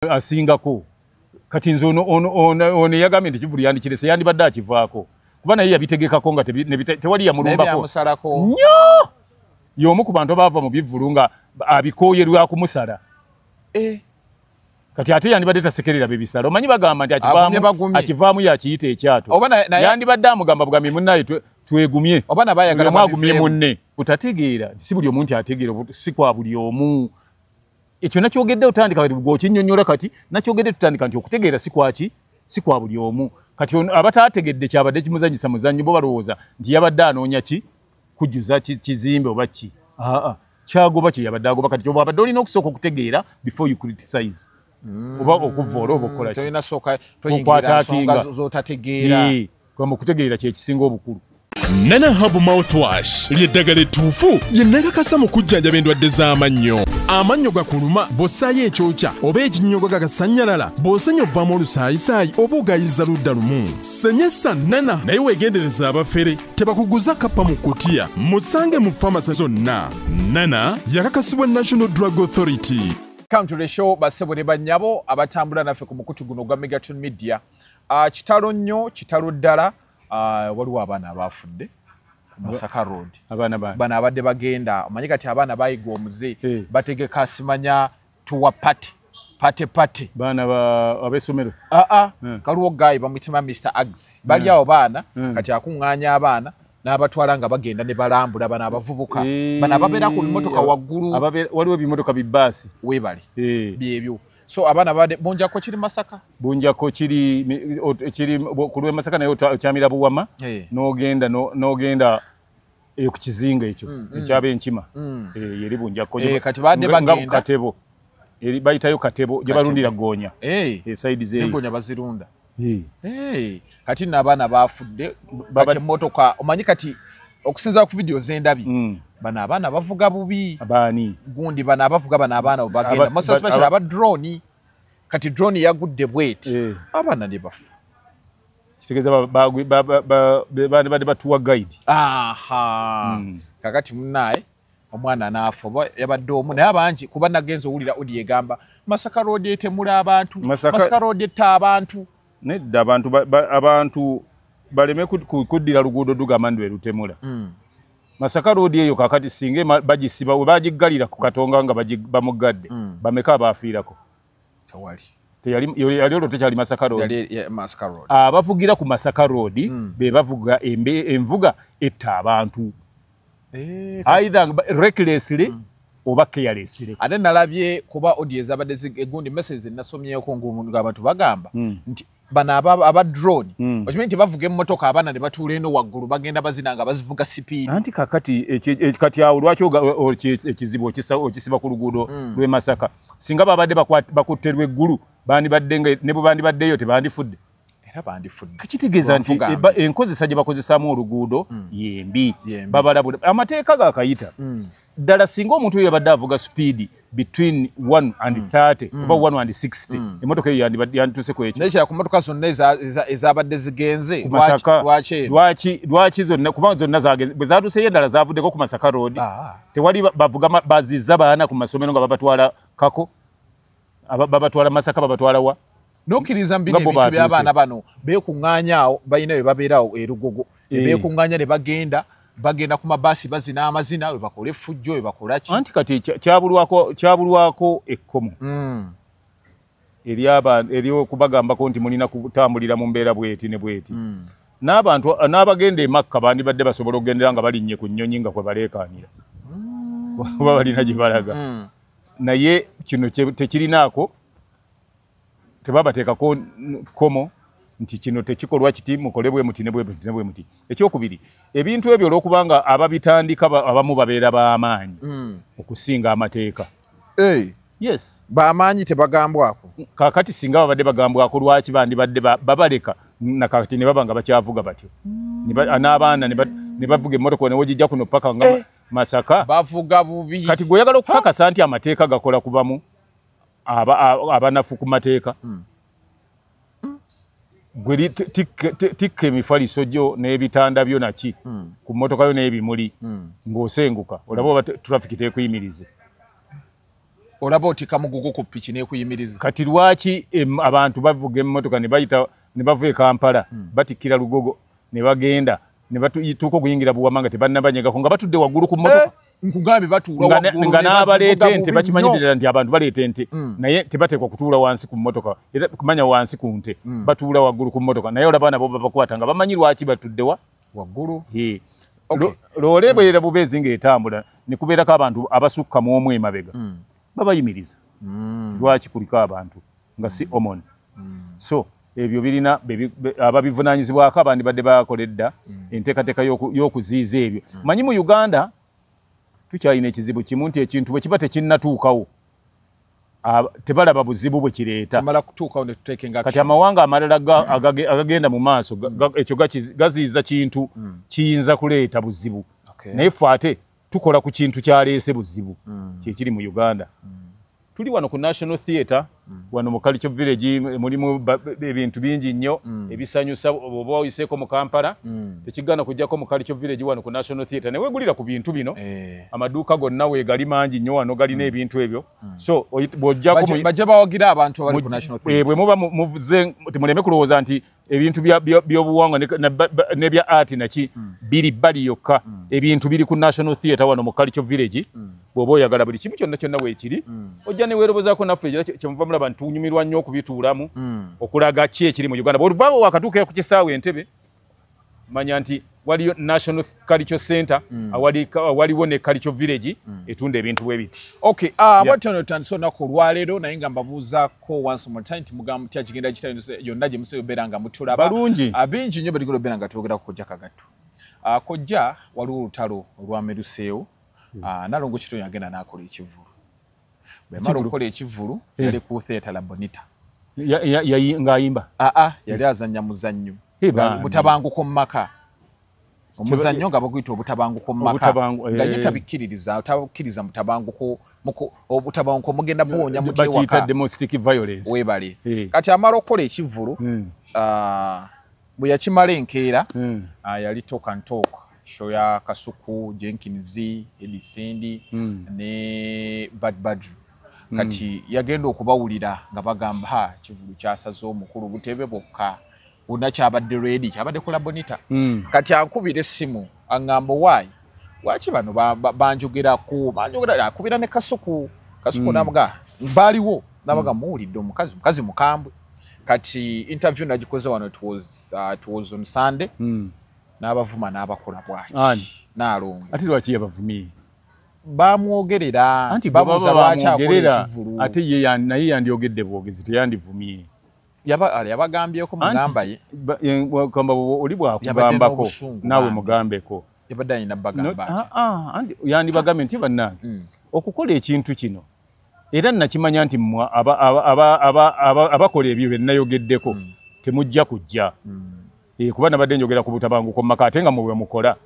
asingako kati nzo ono yagambye nti kivulu yandikire se yandibadde akivaako kuba naye yabitegekako nga tewali yamulumbako nnyo y'omu ku bantu abaava mu bivulu nga abikooyerwa kumusala kati ate yandibadde tasekerera bebisala omanyi bagamba nti akivaamu yakiyita ekyato yandibadde amugamba bugambi munnaye twegumye mwagumye munne utategeera nti si buli omuntu ategeera si kwa buli omu ekyo nakyogedde otandika gwokinnyonnyola kati nakyogedde tutandika nti okutegeera si kwa buli omu kati abataategedde kyabadde kimuzanyisa muzannyo bo balowooza nti yabadde anoonya ki kujjuza kizimbe oba ki kyagoba kye yabadde agoba kati kyobwa abadde olina okusooka okutegeera before you criticize oba okuvoola oba okukolakiokwatakinga okutegeera kyekisinga obukulu. Nana Herbal Mouthwash ly'eddagala ettuufu lye nakakasa mu kujjanjaba endwadde z'amannyo. Amannyo gakuluma bw'ossaayo ekyokya oba ekinnyogo gagasanyalala bw'osenya ovaamu olusaayisaayi oba ogayiza ludda lumu. Senyesa Nana naye weegendereza abafere tebakuguza kappa mu kutiya musange mu famasi zonna. Nana yakakasibwa National Drug Authority. Come to the show basebo ne bannyabo abatambula naffe ku mukutu guno gwa Megaton Media. Kitalo nnyo kitalo ddala. Waliwo abaana abafudde ku Masaka Road. Bana abadde bagenda omanyi kati abaana bayiga omuze bategeka simanya tuwa pate baana ab'essomero kaliwo gayi bamutima Mr. Aggs bali awo baana kati akuŋŋaanya abaana n'abatwala nga bagenda ne balambula bana abavubuka bana ababeera ku bimotoka waggulu waliwo ebimotoka bibbaasi weebali byebyo. So abana bade Bunjako kiri Masaka? Bunjako kiri kulwe Masaka nayo kyamira buwama n'ogenda ku kizinga ekyo ekyabe enkima yeri Bunjako kati badde bagenda Katebo eri bayitayo Katebo gye balundira goonya side ze goonya bazirunda kati n'abaana bafudde bate motoka omanyi kati okusinza ku video zendabi bana abaana bavuga bubi abani gundi bana abavuga bana abaana obagenda most especially aba drone kati drone yagudde bweti abaana ne bafa kitegeza bade batuwa guide kakati munnaye omwana naafa yabadde omu naye abangi kuba nagenza owulira odi egamba Masaka Road etemula abantu Masaka Road etta abantu nedda abantu baleme kuddira luguudo dugamba ndi lutemula Masaka Road eyo kakati singe bagisiba we bagiggalira ku Katonga nga bamugadde bameka abafiirako yali olwo tekyali Masaka Road abavugira ku Masaka Road be bavuga envuga etta abantu either recklessly oba carelessly. Ate nalabye kuba audience abadde egundi message nasomyeko ng'abantu bagamba nti bana aba drone okimanyi nti bavuga emmotoka abaana ne batuula eno waggulu bagenda bazinanga bazivuga speed anti kakati kati awo lwaki ekizibu okisiba ku luguudo lw'e Masaka singa babadde bakutterwa eggulu bandibadde ne bwe bandibaddeyo tebandifudde era bandifudde kakitegeeza nti enkozesa gye bakozesaamu oluguudo yembi babalabula amateeka gakayita ddala singa omuntu oyo yabadde avuga speed between 1 and 30 oba 1 and 60 emotoka eyo yandituuse ku ekyo nekya ku motoka zonna ezabadde zigenze lwaki zonna kubanga zonna zagenze bwe zatuuseyo endala zavuddeko ku Masaka Road tewali bavuga bazizza baana ku masomero nga babatwala kako babatwala Masaka babatwala wa nokkiriza mbiri ebintu by'abaana bano beekuŋŋaanya awo balina we babeerawo erugogo beekuŋŋaanya ne bagenda ku mabaasi bazina amazina we bakole effujjo we bakola ki anti kati kyabulwako ekkomo eri okubagambako nti mulina kutambulira mu mbeera bweti ne bweti n'abantu n'abagenda emakka bandibadde basobola okugendera nga balinnye ku nnyonyi nga kwe baleekaanira oba balina gye balaga naye kino tekirinaako tebabateekako komo nti kino tekikolwa kiti mukolebwe muti ne bwe muti. Ekyokubiri ebintu ebyo olw'okubanga ababitandika abamu babeera b'amaanyi okusinga amateeka yes b'amaanyi tebagambwako kakati singa babadde bagambwako lwaki bandibadde babaleka nakati ne baba nga bakyavuga batyo n'abaana ne bavuga emmotoka ne wogijja kuno paka nga Masaka bavuga bubi kati gw'oyagala okukakasa nti amateeka gakola kubamu abanafu ku mateeka gwe tikka emifaliso gyo n'ebitanda byo naki ku mmotoka yo n'ebimuli ng'osenguka olaba oba traffic tekuyimirize olaba oti kamugugu ku piki ne kuyimiriza kati lwaki abantu bavuga emmotoka ne bayita ne bava e Kampala batikira Lugogo ne bagenda ne batuuka okuyingira Buwamanga tebannabanyega nga batudde waggulu ku mmotoka nkugambe batuula waggulu nga n'abaleeta ente bakimanyirira nti abantu baleeta ente naye tebateekwa kutuula wansi ku mmotoka era kumanya wansi ku nte batuula waggulu ku mmotoka naye olaba nabo babakwata nga bamanyi lwaki batudde waggulu loole bwera bubeezi ng'etambula ne kubeerako abantu abasukka mu omu emabega babayimiriza lwaki kuliko abantu nga si omoni so ebyo birina ababivunaanyizibwako abandi badde bakoledda enteekateeka y'okuziiza ebyo manyi mu Uganda tukyalina ekizibu kimu nti ekintu bwe kiba tekinnatuukawo tebalaba buzibu bwe kireeta kati amawanga amalala agagenda mu maaso ekyo gaziiza kintu kiyinza kuleeta buzibu naye ffe ate tukola ku kintu kyaleese buzibu kyekiri mu Uganda tuli wano ku National Theatre wano mu Cultural Village mulimu ebintu bingi nnyo ebisanyusa oba oyiseeko mu Kampala tekigana kujjako mu Cultural Village wano ku National Theatre ne weegulira ku bintu bino amaduuka gonna weegali mangi nnyo wano galina ebintu ebyo so bw'ojjako bajja bawagira abantu abali ku National Theatre bwe muba muvuze temuleme kulowooza nti ebintu by'obuwangwa n'ebya art naki biri bbali yokka ebintu biri ku National Theatre wano mu Cultural Village bw'oba oyagala buli kimu kyonna kyonna weekiri ojja ne weerobozaako naffe kyemuva mulaba ntunyumirwa nnyo okubituulamu okulaga ki ekiri mu Uganda bw'oluva wakatuukira ku kisaawe Entebbe manya nti waliyo National Cultural Center waliwo ne Cultural Village etunda ebintu bwe biti bwatono tandise olunaku olwaleero naye nga mbabuuzaako once more time timugamba mutya kigenda kitayinza yonna gye musobola obeera nga mutulaba balungi bingi nnyo batigala obeera nga twogera ku Kojja Kagatto Kojja waliwo olutalo olwameruseewo Nalongo Kitonyi agenda n'akola ekivulu bwe mala okukola ekivulu yali ku theatre La Bonita ng'ayimba yali azannya muzannyo butabanguko mu maka omuzannyo nga baguyita obutabanguko mu maka nga ye tabikkiriza mutabanguko mugenda buwonya mu kyewaka bakiyita domestic violence weebale kati amala okukola ekivulu bwe yakimala enkeera yali talk and talk show ya Kasuku Jenkins Edifendi ne Bad Badru kati yagenda okubawulira nga bagamba kivulu kyasaze omukulu Butebe bokka unakyabadde ready kyabadde ku La Bonita kati ankubira essimu angamba waki bano banjogera akubira ne Kasuku namuga baliwo nabaga muwulidde omukazi mukambwe kati interview nagikoze wano it was on Sunday n'abavuma n'abakola bwaki Nalongo ati lwaki yabavumye bamwogerera anti babuuza lwaki akola ekivulu ate ye naye yandyogedde bwogezi teyandivumye yabagambyeko mugamba ye kamba oli bwakugambako naawe mugambeko yabadde alina bagamba yandibagambe nti bannange okukola ekintu kino era nakimanya nti mmwe abakola ebyo bye nayogeddeko temujja kujja kuba nabadde njogera ku butabanguko mu maka ate nga mwe mukola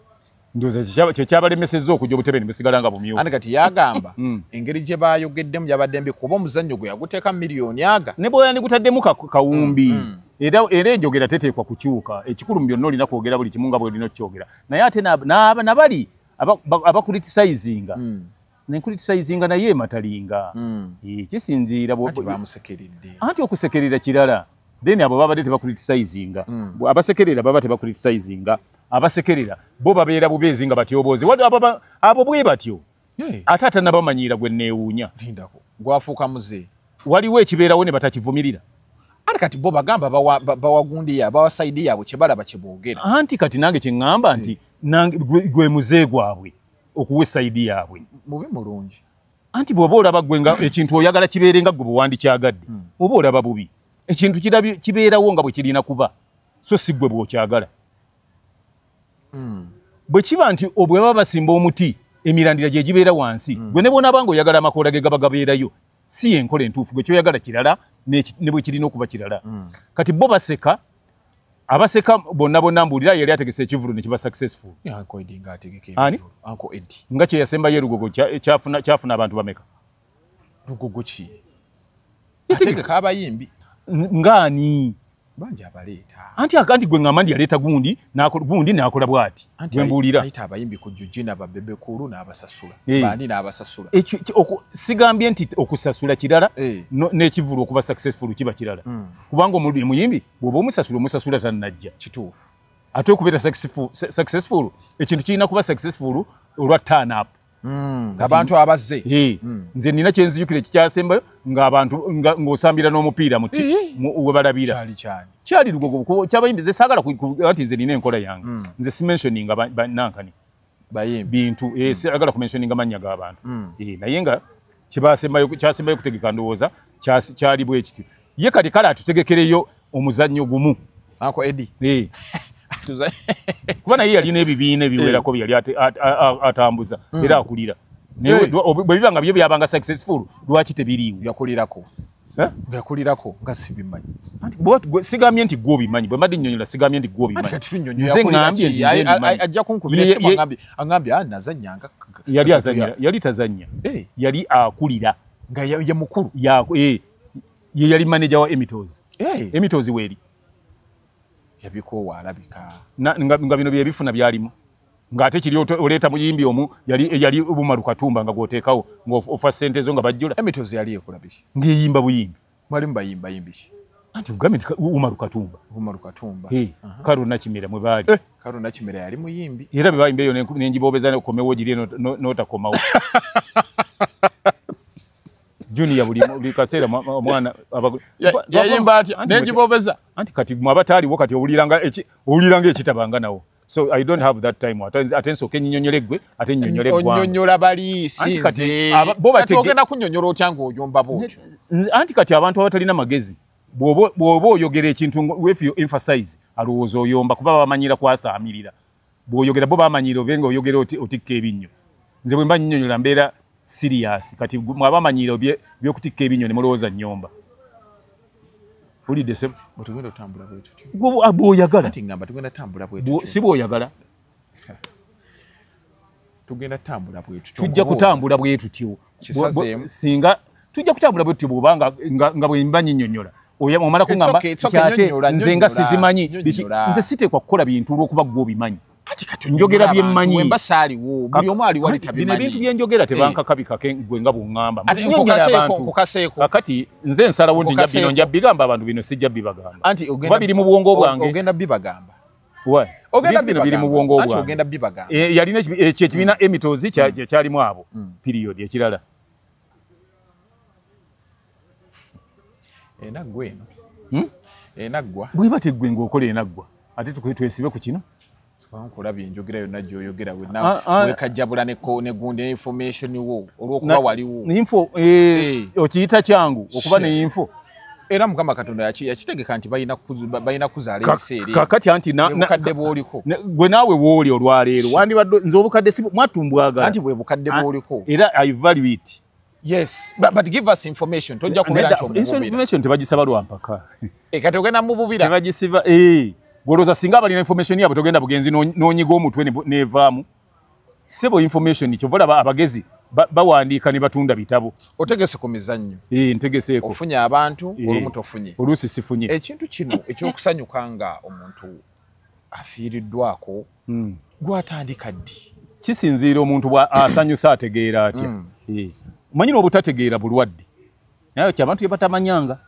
ndowooza kyekyabalemesezza okujja obutebe ne busigala nga bumyufu ate kati yagamba engeri gye bayogeddemu yabadde mbi kuba omuzannyo gwe yaguteeka miliyoni ne bwe yandigutaddemu kawumbi era enjogera teteekwa kukyuka ekikulu mu byonna olina kwogera buli kimu nga bw'olina okukyogera naye ate nabali abakulitisayizinga nenkulitisayizinga naye ematalinga kisinziira anti okusekerera kirala then abo babadde tebakulitisayizinga abasekerera baba tebakulitisayizinga abasekerera bo babeera bubeezi nga batyobooze abo bwe batyo ate atanabamanyira gwe neewuunya gwafuuka muze waliwo ekibeerawo ne batakivumirira ate kati bo bagamba bawagundi yaabwe bawasaidi yaabwe kyebalaba kyeboogera anti kati nange kyeŋŋamba nti gwe muze gwabwe okuwa esaidi yaabwe mubi mulungi anti bw'oba olaba gwe nga ekintu oyagala kibeere nga gwe bwewandikyagadde oba olaba bubi ekintu kibeerawo nga bwe kirina kuba so si gwe bw'okyagala bwe kiba nti bwe baba basimba omuti emirandira gye gibeera wansi gwe ne bonaaba nga oyagala amakoola ge gaba gabeerayo si yenkola entuufu gwe kyoyagala kirala ne bwe kirina okuba kirala kati bo baseka abaseka bonna mbuulira yali ategese ekivulu ne kiba successful nga kye yasembayo erugogo kyafuna abantu bameka lugogo ki ategeka abayimbi ngani banja abaleta anti gwe ngamba ndi yaleta gundi nakola bwati gwembulira ayita abayimbi ku jujina babebe kulu n'abasasula bandi n'abasasula sigambye nti okusasula kirala n'ekivulu okuba successful kiba kirala kubanga omuyimbi bw'oba omusasula tannajja kituufu ate okubeera successful ekintu kirina kuba successful olwa turn up abantu abazze nze nina kyenzijukira ekikyasembayo ng'abantu ng'osambira n'omupiira we balabira kyali lugogo kyabayimbi ze saagala ati nze nina enkola yange nze simensioninga banankani bintu saagala kumensioninga mannya g'abantu naye nga kyasembayo kutegeka ndowooza kyali bwe kiti ye kati kale atutegekereyo omuzannyo gumu Uncle Eddie kuba naye yalina ebibiina ebiwerako bye yali atambuza era akulira bwe bibanga byo byabanga successful lwaki tebiriiwo byakulirako nga sibimanyi sigambye nti gwe obimanyi bwe mbadde nnyonnyola sigambye nti gwe obimanyi nze ngambye nti ajja kunkubira esimu angambye nazannyanga yali tazannya yali akulira nga ye mukulu ye yali manager wa Emitos weeri yabikoowa alabika nga bino bye bifuna byalimu ng'ate kiri oleeta muyimbi omu yali Bumalu Katumba nga gwoteekawo ng'ofa ssente zo nga bajjula Emitos yali ekola biki ng'eyimba buyimbi mwalimu bayimbi ki anti ugambe nti Bumalu Katumba Karo Nakimera mwe baali Karo Nakimera yali muyimbi era bye bayimba eyo n'enjiboobeza okomewo giri n'otakomawo Junior buli kaseera omwana yayimba atya n'enjiboobeza anti kati mwe abataaliwo kati owuliranga ekitabanga nawo so I don't have that time ate nsooke nnyonnyole ggwe ate nnyonnyole ggwange onnyonnyola baliisi kati ogenda kunnyonnyola otya ng'oyomba bwotyo anti kati abantu abatalina magezi bw'oba oyogera ekintu if you emphasize alowooza oyomba kuba bamanyira kwasaamirira bw'oyogera bo bamanyira obe nga oyogera otikka ebinnyo nze bwe mba nnyonnyola mbeera serious kati mwabamanyira byokutikka ebinyo ne mulowooza nnyomba ulidde sebo tugenda otambula bwe tutyo bw'oyagala ati ngamba tugenda tambula bwe tutyo si bw'oyagala tugenda tambula bwe tutyo tujja kutambula bwe tutyo singa tujja kutambula bwe tutyo bw'oba nga bwe mba nnyonnyola omala kuŋŋamba kyate nze nga sizimanyi nze siteekwa kukola bintu olw'okuba ggwe obimanyi njogera bye mmanyi wemba saaliwo buli omu ali wali tabimanyi bino ebintu bye njogera tebankakabikake gwe nga bw'oŋŋamba kukaseeko kakati nze nsalawo nti bino nja bigamba abantu bino sijja bibagamba oba biri mu bwongo bwange ogenda bibagamba bino biri mu bwongo bwange ogenda bibagamba yalina ekyo ekibiina Emitos kyalimu abo period ekirala enaggwa eno enaggwa bweba teggwe ng'okola enaggwa ate twesibe ku kino nkulabye enjogera yonna gy'oyogera wekajjabula negundi information wo olw'okuba waliwo info okiyita kyangu okuba ne info era Mukama Katonda yakitegeka nti balina kuzaala ebiseera kakati anti obukadde bw'oliko gwe naawe w'oli olwaleero wandibadde nze obukadde mwatumbwagala anti bwe bukadde bw'oliko era I value it. Yes, but give us information. Tojja kubeera nti omububira. Information tebagisaba lwampaka. Kati ogenda mububira. Tebagisiba boloza singa balina information yabo togenda bugenzi n'onyiga omutwe nevaamu. Sebo information kyo vola abagezi bawandiika ne batunda bitabo. Otegese ku mizannyo. Ntegeseeko. Ofunye abantu olumu tofunye. Oluusi sifunye. Ekintu kino ekyokusanyukanga omuntu afiiriddwako gwatandika ddi? Kisinziira omuntu asanyusa ategeera atya. Manyino obutategeera bulwadde. Naye ky'abantu bye batamanyanga.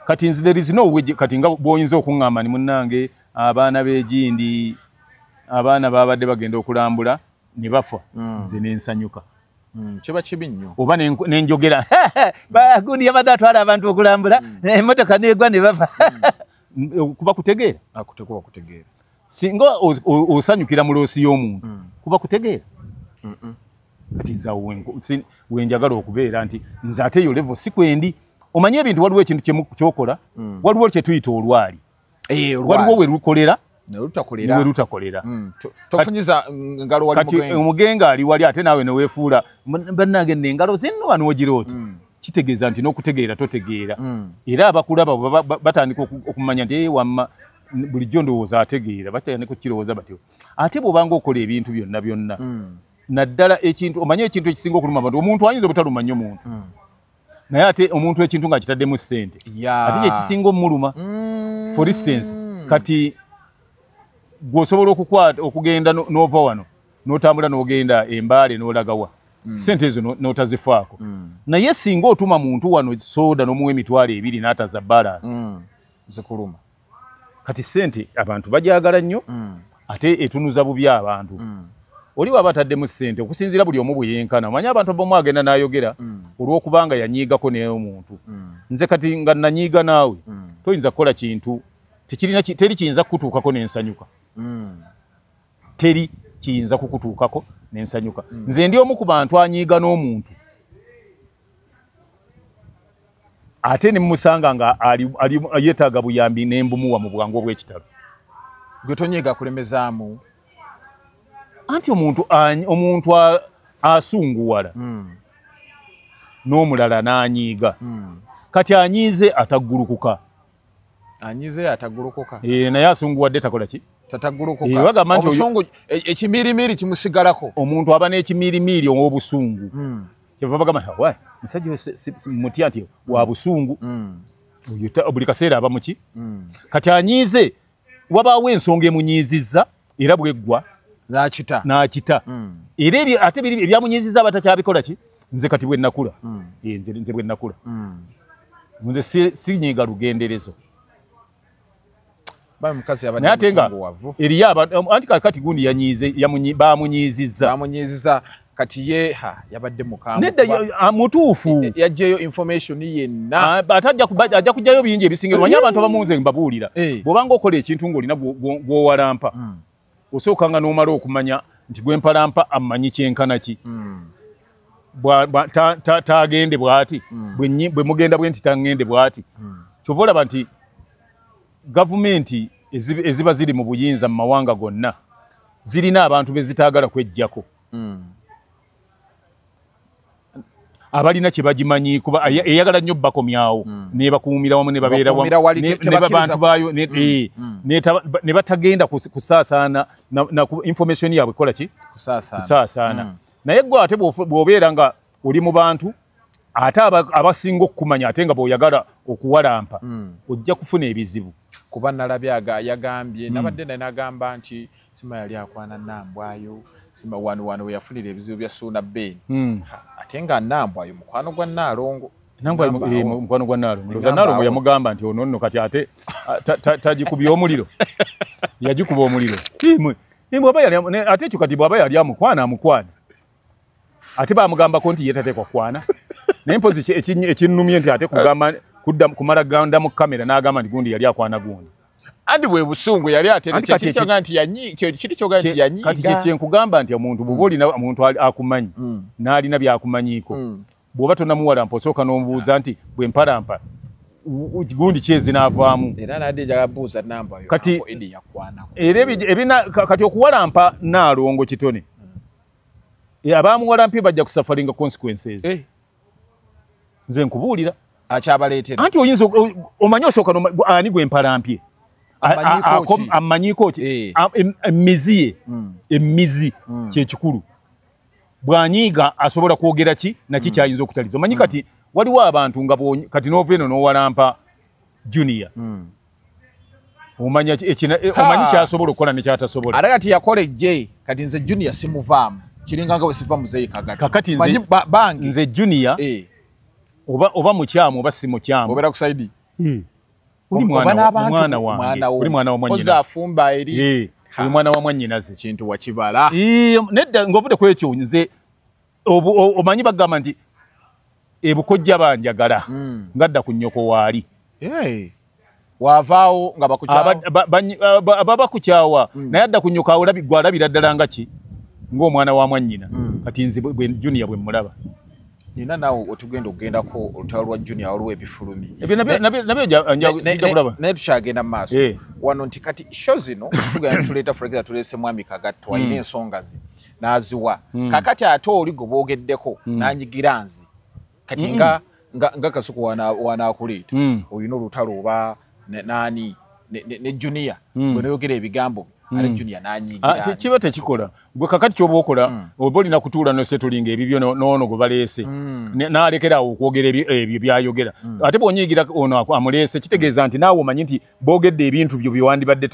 Kati nze there is no way kati nga bw'oyinza okuŋŋamba ni munnange abaana b'egindi abaana babadde bagenda okulambula ne bafa nze n'ensanyuka. Kiba kibi nnyo. Oba n'enjogera gundi yabadde atwala abantu okulambula emmotoka n'egwa ne bafa. Kuba kutegeera? Kuba kutegeera. Singa osanyukira mu loosi y'omuntu kuba kutegeera? Kati nza wenjagala okubeera nti nze ate yo level si kwendi. Omanye ebintu waliwo ekintu kyokola waliwo kye tuyita olwali. Waliwo we lukolera ne lutakolera. Tofunyiza ngalo wali mugenga. Kati omugenga ali wali ate naawe ne weefuula bannange n'engalo zinno wano ogiroota. Kitegeeza nti n'okutegeera totegeera. Era abakulaba batandika okumanya nti wamma bulijjo ndowooza ategeera batandika okukirowooza batyo. Ate bw'obanga okola ebintu byonna naddala ekintu omanye ekintu ekisinga okuluma abantu omuntu ayinza obutaluma nnyo muntu naye ate omuntu ekintu nga kitaddemu ssente ate kyekisinga omuluma For instance kati gwosobola okugenda nova wano notambula nogenda embale nolagawa sente ezo notazifaako naye singa otuma muntu wano soda nomuwa emitwalo 2 n'ataza balance zikuluma kati sente abantu bajagala nnyo ate etunuza bubi abantu oli wabataddemu sente okusinzira buli omu bwe yenkana manya abantu bomu agenda n'ayogera olw'okubanga yanyiigako naye omuntu nze kati nga nanyiiga naawe toyinza kukola kintu teri kiyinza kukutuukako n'ensanyuka teri kiyinza kukutuukako n'ensanyuka nze ndi omu ku bantu anyiiga n'omuntu ate ne musanga nga ali yeetaaga buyambi n'embumuwa mu bwangu obw'ekitalo gwe tonyiiga kulemezaamu anti omuntu asunguwala n'omulala n'anyiiga kati anyiize ataggulukuka naye asunguwadde takola ki tatagulukuka obusungu ekimirimiri kimusigalako omuntu aba n'ekimirimiri ow'obusungu kyeva bagamba wayi musajja mutya nti wa busungu buli kaseera aba muki kati anyiize wabaawo ensonga emunyiizizza era bweggwa n'akita era ate ebyamunyiizizza abatakyabikola ki nze kati bwe nnakula nze bwe nnakula nze sinyiiga lugenderezo naye ate nga eriyo anti kakati gundi bamunyiizizza kati ye yabadde nedda mutuufu yajjayo information yenna ate ajja kujjayo bingi ebisinga manya abantu abamunze mbabuulira bw'obanga okola ekintu ng'olina bw'owalampa osookanga n'omala okumanya nti gwempalampa amanyi kyenkana ki taagende bw'ati bwe mugenda bwe nti taŋŋende bw'ati kyova olaba nti gavumenti eziba ziri mu buyinza mu mawanga gonna zirina abantu be zitaagala kwejjako abalina kye bagimanyi kuba eyagala nnyo bakomyawo nebakuumira wamu nebabeera wamu nebabantu baayo ne batagenda kusaasaana na information yaabwe kola ki kusaasaana naye gwe ate bw'obeera nga oli mu bantu ate abasinga okukumanya ate nga bw'oyagala okuwalampa ojja kufuna ebizibu kuba nalabye yagambye nabadde naye nagamba nti sima yali akwana Nambwayo sima wano we yafunira ebizibu bya Ssuuna Ben ate nga Nambwayo mukwano gwa Naalongo mukwano gwa Naalongo Naalongo yamugamba nti ono nno kati ate tagikubye omuliro yagikuba omuliro ate ekyo kati bw'aba yali amukwana ate bamugambako nti ye tateekwa kwana naye mpozi ekinnumye nti ate kumala ganda mu kamera n'agamba nti gundi yali akwana gundi andi bwe busungu yali ate kiri kyoga nti yanyiiga kati kyenkugamba nti omuntu bw'oba olina omuntu akumanyi n'alina byakumanyiiko bw'oba tonamuwalampa osooka n'omubuuza nti bwe mpalampa gundi kyezi n'avaamu era nadde njagala buuza Nambwayo kati era kati okuwalampa Naalongo kitone abaamuwalampye bajja kusafaringa consequences nze nkubuulira akyabaleetera anti oyinza omanyi osooka ani gwe mpalampye amanyiiko ki emizi kyekikulu bw'anyiiga asobola kwogera ki naki kyayinza okutaliza omanyi kati waliwo abantu nga kati n'ova eno n'owalampa Junior omanyi kyasobola okukola nekyatasobola ate kati yakola ejje kati nze Junior simuvaamu kiringa nga bwe siva muzeeyi kakati nze Junior oba mukyamu oba si mukyamu obeera ku saidi oli mwana wa mwannyinaze oli mwana wa mwannyinaze kintu wakibala nedda ng'ovudde ku ekyo nze omanyi bagamba nti ebukojja banjagala ngadda ku nnyoko waali wavaawo nga baba bakukyawa naye adda ku nnyoko awo gwalabira ddala nga ki ng'omwana wa mwannyina kati nze Junior bwe mmulaba nina naawe otugenda okugendako olutalo lwa Junior waliwo ebifulumi naye tukyagenda mu maaso wano nti kati sho zino tugenda tuleeta fulegeza tuleese Mwami Kagatto alina ensonga ze n'aziwa kakati ate oli gwe boogeddeko n'anyigira nze kati nga Kasuku wanaakuleeta olina olutalo oba nani ne Junior bwe noyogera ebigambo ale junior nanyigira kiba tekikola gwe kakati kyoba okola oba olina kutuula no settling ebibyo noono gwe baleese n'alekerawo okwogera ebyo byayogera ate bw'onyigira ono amuleese kitegeeza nti naawe omanyi nti boogedde ebintu byo byewandibadde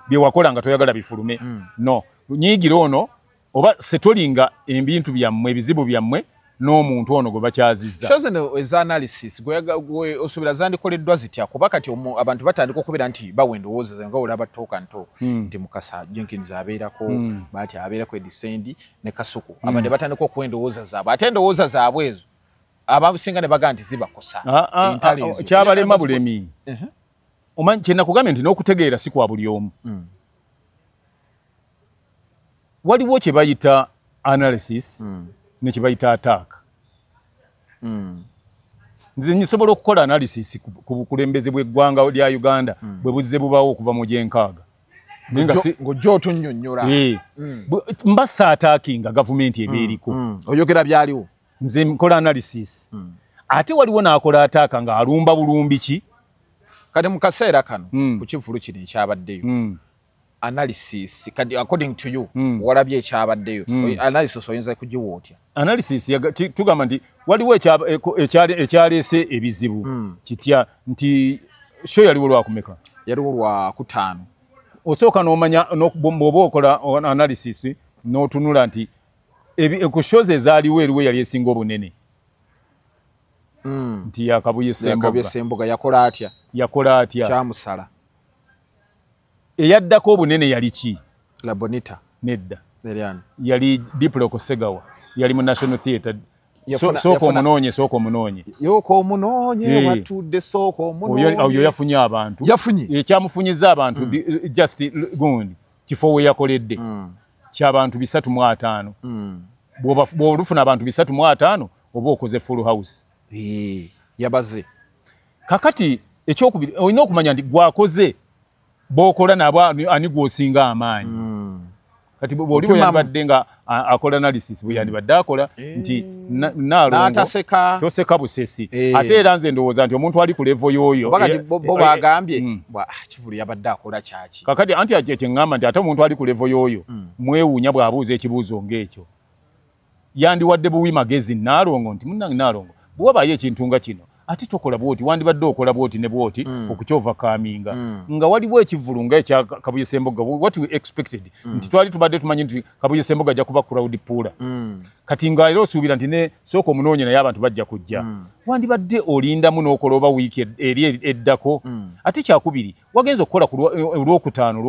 byewakola nga toyagala bifulume no nyigira ono oba settlinga ebintu byammwe ebizibu byammwe n'omuntu ono gwe bakyazizza shoze no eza analysis gwe osubira zandikoleddwa zitya kuba kati abantu batandika okubeera nti bawendowooza nga olaba tooka nto nti Mukasa Jenkins abeerako bati abeerako Edisendi ne Kasuku abantu batandika okwendowooza zaabwe ate endowooza zaabwe ezo abasinga ne bagaa nti zibakosa kyabalema bulemi omanyi kyenakugambye nti n'okutegeera si kwa buli omu waliwo kye bayita analysis ne kye bayita attack nze nsobola okukola analysis ku bukulembeze bw'eggwanga lya Uganda bwe buzze bubawo okuva mu gyenkaaga ng'ojja otunnyonnyola mba saataakinga gavumenti eba eriko oyogera byaliwo nze nkola analysis ate waliwo n'akola attack nga alumba bulumbi ki kati mu kaseera kano ku kivulu kino ekyabaddeyo analysis kadi according to you walabye ekyabaddeyo analysis oyinza kugiwa otya analysis tugamba nti waliwo ekyaleese ebizibu kitya nti show yaliwo lwakumeka yaliwo lwa kutaano osooka n'omanya bw'oba okola analysis n'otunula nti ku shows ezaaliwo eriwo yali esinga obunene nti Yakabuye Semboga yakola atya kyamusala eyaddako obunene yali ki La Bonita nedda yali Diploko Segawa yali mu National Theatre sooka omunoonye watudde sooka omunoonye oyo yafunye abantu ekyamufunyiza abantu just gundi kifo we yakoledde ky'abantu 350 bw'olufuna abantu 350 oba okoze full house yabaze kakati ekyokubiri olina okumanya nti gwakoze bokola nabo ani gwosinga amaanyi kati bw'oliwo yabadde nga akola analysis bwe yandibadde akola nti nalongo toseka busesi ate era nze ndowooza nti omuntu ali ku level y'oyo bo bagambye kivulu yabadde akola kyaki kakati anti kyeŋŋamba nti ate omuntu ali ku level y'oyo mwewuunya bw'abuuza ekibuuzo ng'ekyo yandiwadde buwi magezi Nalongo nti munnange Nalongo bw'obaayo ekintu nga kino ati tokola bwoti wandibadde okola bwoti ne bwoti okukyova kaminga nga waliwo ekivulu nga ekya Kabuye Semboga what we expected nti twali tubadde tumanyi nti Kabuye Semboga ajja kuba crowd pooler kati nga era osuubira nti ne sooka omunoonye naye abantu bajja kujja wandibadde olindamu n'okola oba wiiki eri eddako ate kyakubiri wagenza okukola ku lwokutaano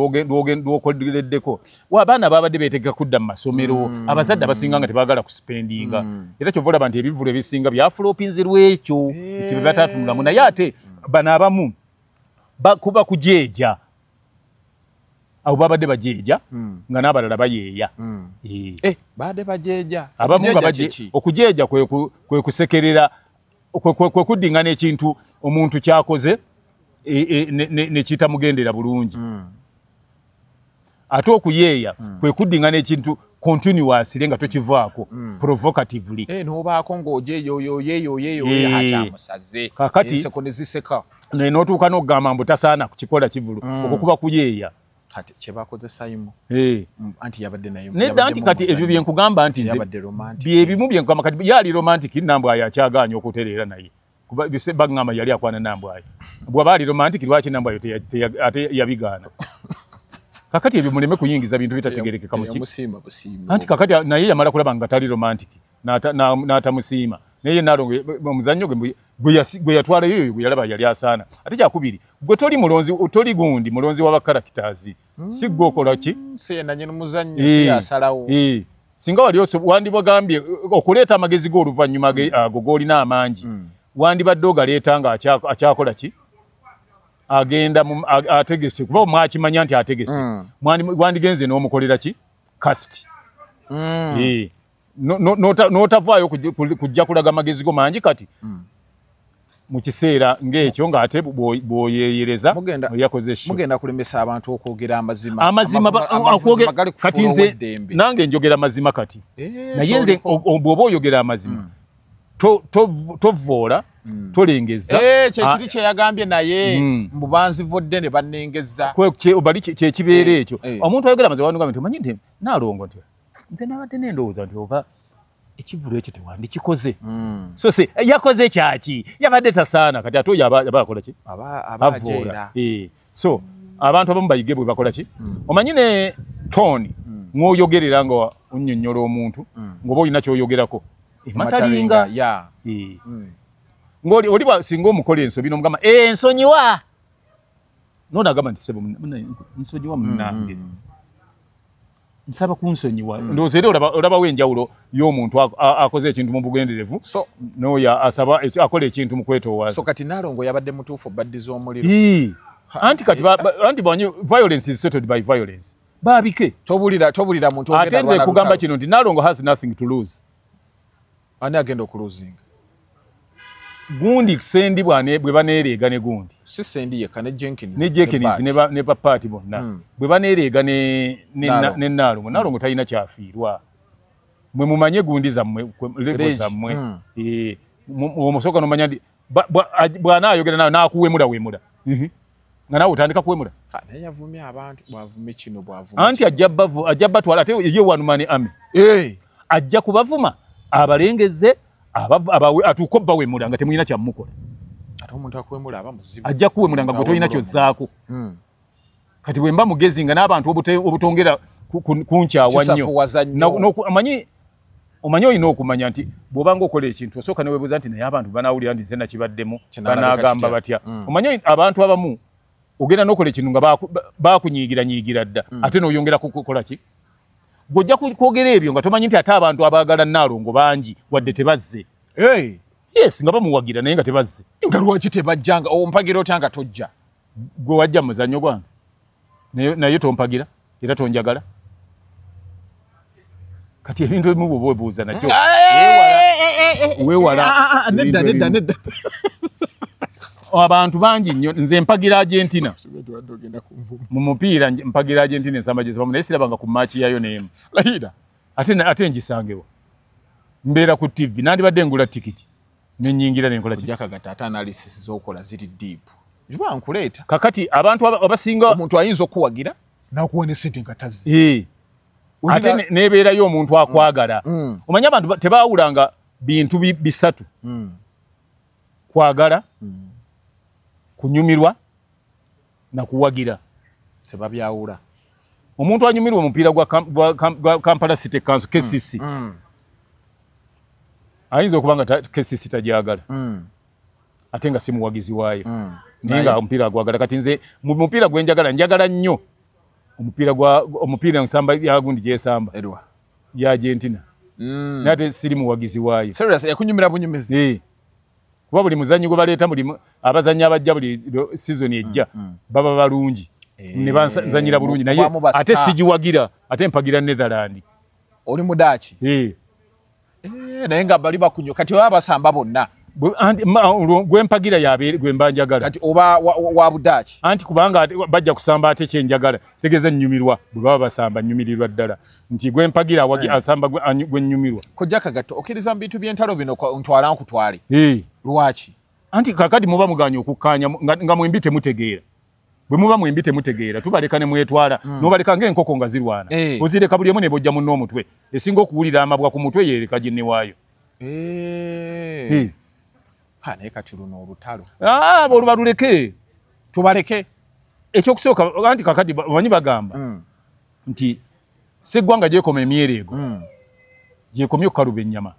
lwokoleddeko abaana babadde beetegeka kudda mu masomero abazadde abasinga nga tebaagala kuspendinga era kyova olaba nti ebivulu ebisinga byafulopinze lwekyo kibe batatunulamu naye ate bano abamu kuba kujeeja abo babadde bajeeja nga n'abalala bayeeya badde bajeeja abamu nga okujeeja kwe kusekerera kwe kuddingana ekintu omuntu kyakoze ne kitamugendera bulungi ate okuyeeya kwe kuddingana ekintu continuously nga tokivaako provocatively nobaako ng'ojeeyoyeeyo akyamusaze kakati n'otuuka n'okugamba mbu tasaana kukikola kivulu okwo kuba kuyeeya kati kyebakozesayimo anti yabadde nayo nedda anti kati ebyo byenkugamba nti nze byebimu byenkugamba kati yali romantic Nambwayo akyagaanye okutereera naye kuba bagamba yali akwana Nambwayo bw'aba ali romantic lwaki Nambwayo ate yabigaana kakati ebyo muleme kuyingiza bintu bitategerekeka muki anti kakati naye yamala kulaba nga tali romantic n'atamusiima naye Nalongo omuzannyo gwe yatwala yoyo gwe yalaba yali asaana ate kyakubiri gwe toli mulonzi toli gundi mulonzi w'abakarakitaazi si gwe okola ki singa wali wandibagambye okuleeta amagezi g'oluvannyuma ago g'olina amangi wandibadde ogaleeta nga akyakola ki agenda ategese kuba mwakimanya nti ategese wandigenze n'omukolera ki kasti n'otavaayo kujja kulaga amagezi go mangi kati mu kiseera ng'ekyo ng'ate bw'oyeeyereza yakoze esho mugenda kulemesa abantu okwogera amazima kati nze nange njogera amazima kati naye nze bw'oba oyogera amazima tovoola tolengeza kyekiri kyeyagambye naye mbubanzi vodde ne bannengeza bali kyekibeera ekyo omuntu ayogera amaze wanugambye nti omanyi nti Nalongo nti nze nabadde nendowooza nti oba ekivulu ekyo tewandikikoze so se yakoze kyaki yabadde tasaana kati ate oyo aba akola ki abavoola so abantu abamu bayige bwe bakola ki omanyi ne toni ng'oyogerera nga onnyonnyola omuntu ng'oba olina ky'oyogerako ematalinga ng'oli singa omukola ensobi n'omugamba ensonyiwa noonagamba nti sebo nsonyiwa munnange nsaba kunsonyiwa ndowooza era olabawo enjawulo y'omuntu akoze ekintu mu bugenderevu n'oyo asaba akola ekintu mu kwetoowaza so kati Nalongo yabadde mutuufu baddiza omuliro anti kati violence is settled by violence babike tobulira muntu ate nze kugamba kino nti Nalongo has nothing to lose ani agenda okuluzinga gundi sendi bwe banereega ne gundi si sendi yekka ne Jenkins ne Papaati bonna bwe banereega ne Nalongo Nalongo talina kyafiirwa mwe mumanye gundi zammwe levo zammwe omusooka nomanya nti bw'anaayogera nawe naakuwemula nga nawe otandika kuwemula naye yavumye abantu bwavumye kino anti ajja batwala ate ye wanumani ami ajja kubavuma abalengeze atuuka obbawemula nga temulina kyamukola ate omuntu akuwemula aba muzibu ajja kuwemula nga gwe tolina kyozzaako kati bwe mba mugezi nga n'abantu obutongera kunkyawa nnyo omanyi olina okumanya nti bw'obanga okola ekintu osooka neweebuuza nti naye abantu banaawulira nti nze nakibaddemu banaagamba batya omanyi abantu abamu ogenda n'okola ekintu nga bakunyiigira dda ate n'oyongera kukola ki gojja kwogera ebyo nga tomanyi nti ate abantu abaagala Nalongo bangi wadde tebazze yes nga bamuwagira naye nga tebazze nga lwaki tebajjanga ompagira otya nga tojja gwe wajja muzannyo gwange naye tompagira era tonjagala kati ebintu ebimu bwoba webuuza nakyo weewala nedda abantu bangi nnyo nze mpagira Argentina mu mupiira mpagira Argentina ensamba gye zibamu naye sirabanga ku maaki yayo n'emu ate ngisangewa mbeera ku TV nandibadde ngula tikiti nenyingira nenkola kyakagata ate analysis z'okola ziri deep juba nkuleeta kakati abantu abasinga omuntu ayinza okuwagira nakuwa ne sente nga tazzi ate nebeerayo omuntu akwagala omanyi abantu tebaawulanga bintu bisatu kwagala kunyumirwa na kuwagira tebabyawula omuntu anyumirwa omupiira gwa Kampala City Council KCC ayinza okuba nga KCC tajagala ate nga si muwagizi waayo naye nga omupiira agwagala kati nze mu mupiira gwenjagala njagala nnyo omupiira nsamba yagundi gyesamba ya Argentina naye ate siri muwagizi waayo yakunyumira bunyumizi kuba buli muzannyi gwe baleeta abazannyi abajja buli season ejja baba balungi ne bazannyira bulungi naye ate sigiwagira ate mpagira Netherland oli mudaaki naye nga bali bakunyo kati baba basamba bonna gwe mpagira gwe mbanjagala kati oba wa budaaki anti kubanga bajja kusamba ate kyenjagala kitegeeza nnyumirwa bwe baba basamba nnyumirirwa ddala nti gwe mpagira asamba gwe nnyumirwa kojja kagato okkiriza mu bintu by'entalo bino ntwala nkutwale lwaki anti kakati muba muganya okukkaanya nga mwembi temutegeera bwe muba mwembi temutegeera tubaleka ne mwetwala n'obaleka ng'enkoko nga zirwana ozireka buli emu ne bojja munno omutwe esinga okuwulira amabwa ku mutwe yeereka ginne waayo naye kati luno olutalo oluba luleke tubaleke ekyokusooka anti kakati bamanyi bagamba nti seggwanga gyekoma emyerego gyekomye okukaluba ennyama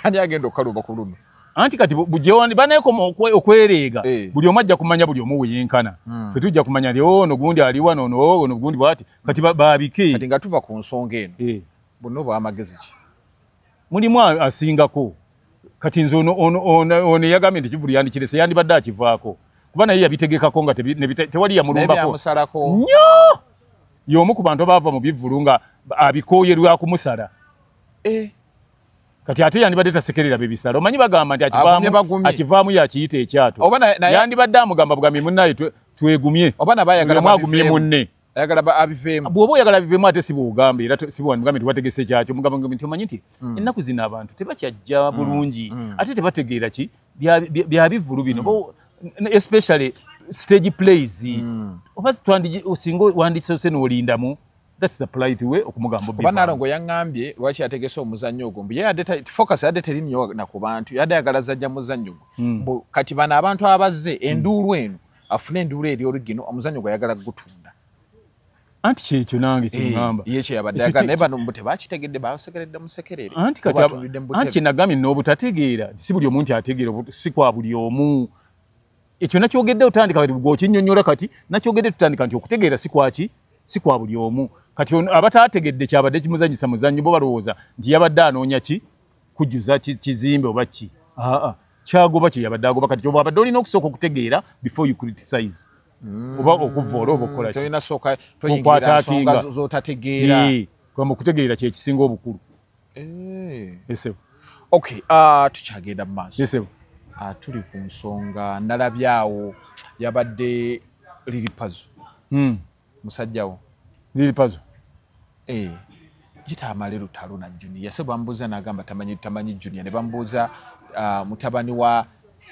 ani agenda okukaluba ku luno anti kati baneekoma okwereega buli omu ajja kumanya buli omu weyenkana fe tujja kumanya nti ono gundi ali wano ono gundi bwati kati babike kati nga tuva ku nsonga eno bonna oba amagezi ki mulimu asingako kati nze ono yagambye nti kivulu yandikire se yandibadde akivaako kuba naye yabitegekako nga tewali yamulumbako nnyo y'omu ku bantu abaava mu bivulu nga abikooye lwakumusala kati ate yandibadde tasekerera bebisala omanyi bagamba nti akivaamu yakiyita ekyato yandibadde amugamba bugambi munnaye twegumye oba nabayagala mwagumye munne ayagala abivemu bwoba oyagala abivemu ate si bw'ogambe era si bw'ogambe tubategese kyakyo mugamba nti omanyi nti ennaku zino abantu tebakyajja bulungi ate tebategeera ki bya bivulu bino especially stage plays oba osinga wandisose n'olindamu that's the polite way okumugamba oba Nalongo yaŋŋambye lwaki yategese omuzannyo ogwo mbu yadde focus yadde teri nnyo na ku bantu yadde ayagala zajja muzannyo gwo kati bano abantu abazze enduulu eno afune enduulu eri origino omuzannyo gwe ayagala gutunda anti kyekyo nange kyengamba ye kyeyabadde ayagala naye bano tebakitegedde basekeredde musekerere anti kati anti nagambye n'obutategeera si buli omuntu ategeera si kwa buli omu ekyo nakyogedde otandika kati gwokinnyonnyola kati nakyogedde tutandika nti okutegeera si kwaki si kwa buli omu kati abataategedde kyabadde kimuzanyisa muzannyo bo balowooza nti yabadde anoonya ki kujjuza kizimbe oba ki kyagoba kye yabadde agoba kati kyoba abadde olina okusooka okutegeera before you criticize oba okuvoola oba okukola tolina sooka toyingira nsonga z'otategeera kwamba okutegeera kye kisinga obukulu esebo okay tukyagenda mu maaso esebo tuli ku nsonga ndalabyawo yabadde Lilipazo musajjawo Lilipazo gitamale lutalo na Junior yase bambuza nagamba tamanyi Junior ne bambuza mutabani wa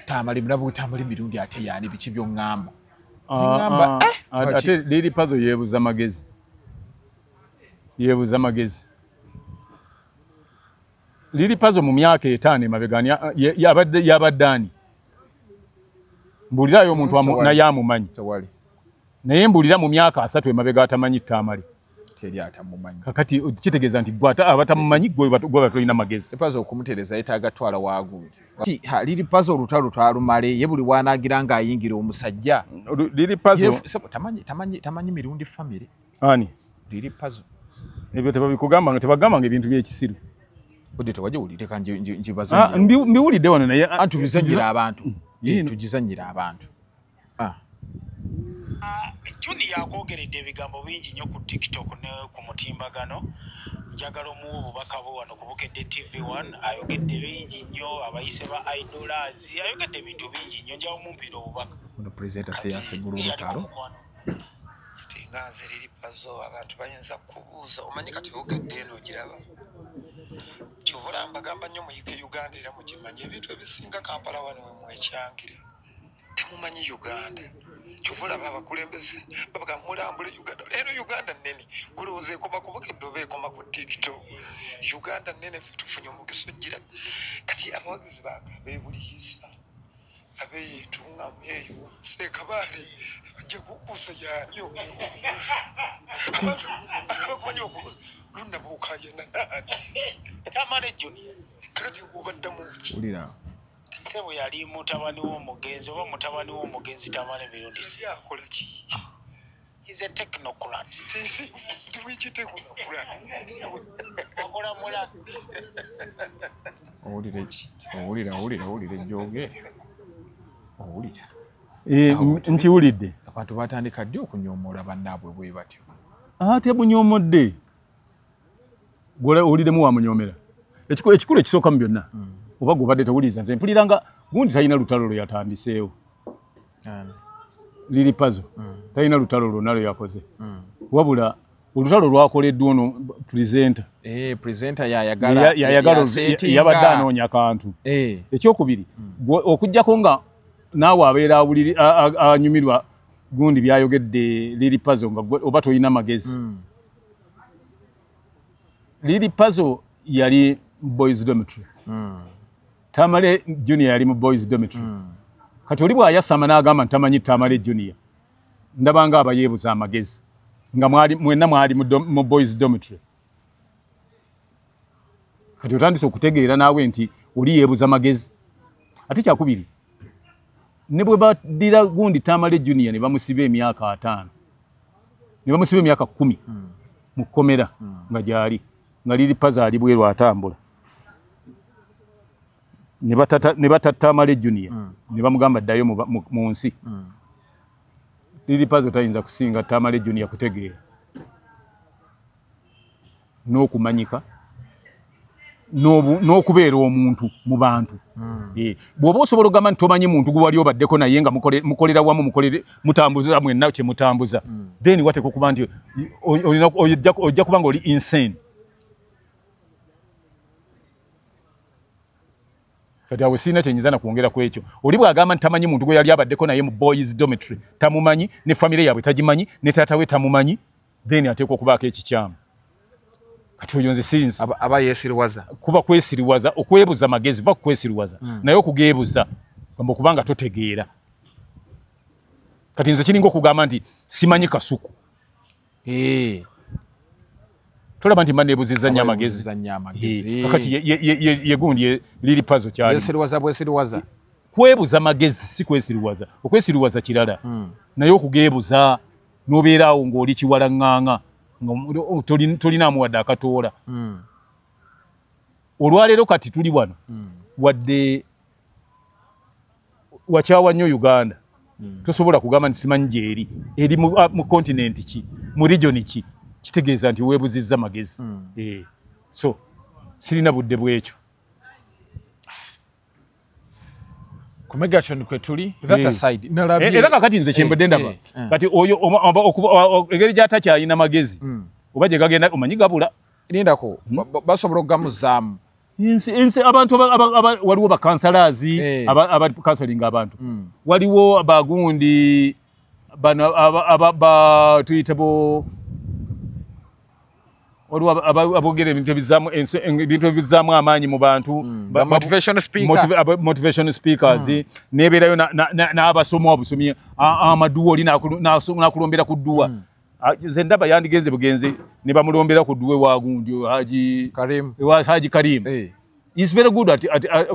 Tamale mulabu Tamale mirundi ate yani biki byo ngamba ate Lilipazo yebuza magezi Lilipazo mu myaka 5 emabegani yabaddani mbulirayo omuntu naye amumanyi naye mbulira mu myaka 3 emabega atamanyi Tamale teri atamumanyi kakati kitegeeza nti gwata abatamumanyi gwe batolina magezi Lilipazo okumutereza yetaaga twala waaguli Lilipazo olutalo twalumale ye buli wanagira nga ayingira omusajja Lilipazo tamanyi mirundi family ani Lilipazo ebyo tebabikugamba nga tebagamba nga ebintu by'ekisiru ode tewaje ulite kanje njibazanira mbiwulidde wano naye tubizannyira abantu tugizannyira abantu Junior yakwogeredde ebigambo bingi nnyo ku TikTok ne ku mutimbagano njagala omuwa obubaka bwe wano ku Bukedde TV1 ayogedde bingi nnyo abayise ba Idolers ayogedde ebintu bingi nnyo njawo mumpeera obubaka ono presenter seyasigula olutalo tingaze Lilipazo abantu bayinza kubuuza omanyi kati Bukedde eno ogiraba kyovula mbagamba nnyo muyige Uganda era mukimanyi ebintu ebisinga Kampala wano we mwekyangire temumanyi Uganda kyovula babakulembeze babaga mulambule Uganda eno Uganda nnene kulowooza ekoma ku Bukedde oba ekoma ku TikTok Uganda nnene tufunye omugisa ogira kati abawagizi bange abeebuliyisa abeetungamu eyo Ssekabale bajja kumbuusa yaalyo abantu bakumanyi okubuuza lunabuukayena nani Tamale Juniors kati ngubaddamu ki ulira Sebo yali mutabani w'omugenzi oba mutabani w'omugenzi Tamale mirundi si yakola ki is a technocrat tuwiki technocrat akola mula owulira ejjooge owulira nkiwulidde abantu batandika ddi okunyomoola bannaabwe bwe batyo tebunyomodde owuliremu wamunyomera ekikulu ekisooka mu byonna oba gobadde tewuliriza nze mpuliranga gundi talina lutalo lwe yatandiseewo Lilipazo talina lutalo lwonna lwe yakoze wabula olutalo lwakoleddwa ono presenter yayagala yabadde anoonya kantu ekyokubiri okuggyako nga naawe abeera anyumirwa gundi byayogedde Lilipazo nga oba tolina magezi Lilipazo yali boys dormitory Tamale Junior yali mu boys dormitory kati oli bw'ayasama n'agamba nti tamanyi Tamale Junior ndabanga abayeebuza amagezi nga mwenna mwali mu boys dormitory kati otandise okutegeera naawe nti oli yeebuza magezi ate kyakubiri ne bwe badira gundi Tamale Junior ne bamusiba emyaka 5 ne bamusiba emyaka 10 mu kkomera nga gyali nga Lilipazo ali bweru atambula ne batata Tamale Junior ne bamugamba ddayo mu nsi Lilipazo tayinza kusinga Tamale Junior kutegeera n'okumanyika n'okubeera omuntu mu bantu. Bw'oba osobola okugamba nti tomanyi muntu gwe wali obaddeko naye nga mukolera wamu mutambuza mwenna kye mutambuza, then wateeka okuba nti ojja kuba nga oli insane. Kati awe sina kyenyinza na kwongera ku ekyo. Oli bw'agamba nti tamanyi muntu gwe yali abaddeko naye mu boys dormitory, tamumanyi, ne famire yaabwe tagimanyi, ne taata we tamumanyi, then ateekwa okubaako ekikyamu. Kati oyo nze sinzi aba yeesiriwaza. Kuba kwesiriwaza, okwebuza magezi va kwesiriwaza, naye okugeebuza gamba okubanga totegeera. Kati nze kiringa okugamba nti simanyi kasuku. Tolaba nti maneebuzizza nnyo amagezi. Kakati ye gundi liri puzzle kyali. Yeesiriwaza bwesiriwaza. Kwebuza magezi si kwesiriwaza. Okwesiriwaza kirala. Naye okugeebuza n'obeeraawo ng'oli kiwalaŋŋaŋa. Tolina muwadde akatoola. Olwaleero kati tuli wano wadde wakyawa nnyo Uganda, tosobola kugamba nti simanyi gyeri eri mu kontinenti ki, mu region ki, kitegeeza nti weebuzizza magezi. So sirina budde bwekyo. Ku Megatron kwe tuli that aside nalabye era kakati nze kyembadde ndaba kati oyo engeri gy'atakyalina magezi oba gye gagenda omanyi gabula lindako basobola okugamuzaamu ensi abantu waliwo bakansalazi abakansalinga abantu waliwo abagundi bano tuyite bo abogere ebintu bizaamu amaanyi mu bantu motivation speakers nebeerayo n'abasoma obusomi amaduwa oli nakulombera ku dduwa ze ndaba yandigenze bugenze ne bamulombera ku dduwa wagundi Haji Karim. Is very good at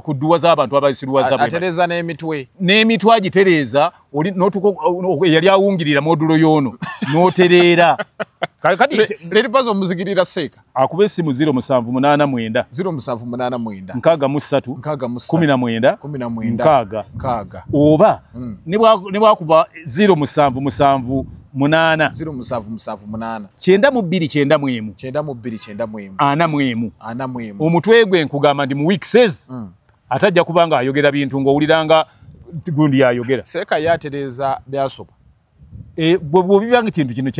kuduwa z'abantu abayisirwaza atereza n'emitwe agitereza oli yali awungirira modulo yono n'oterera kati leri pazo muzigirira seeka akube esimu 0789 93 19 oba ne bwakuba 0778 92 omutwe gwe nkugamba ndi mu week says atajja kubanga ayogera bintu ng'owuliranga gundi yayogera seeka yatereza byasoba bwe bibanga kintu kino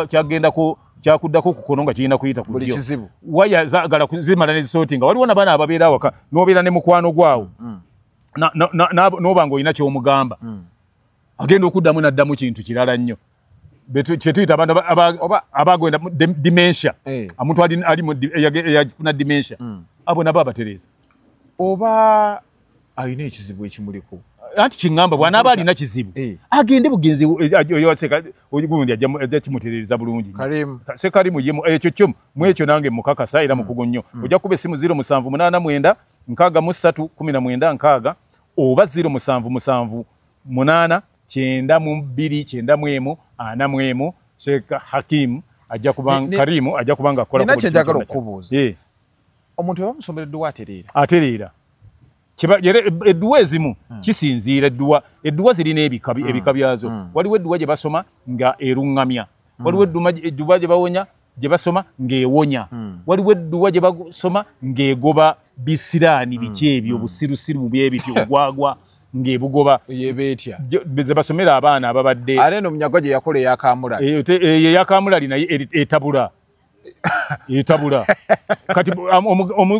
kyagendako kyakuddako ku kono nga kirina kuyita ku ddyo waya zaagala kuzimala ne sorting waliwo n'abaana ababeera awaka n'obeera ne mukwano gwawo n'oba ng'olina ky'omugamba agenda okuddamu n'addamu kintu kirala nnyo kyetuyita abantu abagenda dementia omuntu yafuna dementia abo nabo abatereza oba alina ekizibu ekimuliko anti kiŋŋamba bw'anaaba alina kizibu agende bugenzi gundi ajja kimuterereza bulungi sekalimu ekyo kyo mu ekyo nange mukakasa era mukugo nnyo ojja kuba essimu 0789 63 oba 0778 92 Sheikh Hakim ajja kubanga Karimu ajja kubanga akola ko kinjagala okubuuza omuntu yamusomera edduwa atereera edduwa ezimu kisinziira edduwa zirina ebika byazo waliwo edduwa gye basoma nga eruŋŋamya waliwo edduwa gye bawonya gye basoma ng'ewonya waliwo edduwa gye basoma ng'egoba bisiraani biki ebyo obusirusiru byebityo ogwagwa ng'ebugoba yebetya ze basomera abaana ababadde ale no munyago gye yakola eyakamula eyakamulali naye etabula kati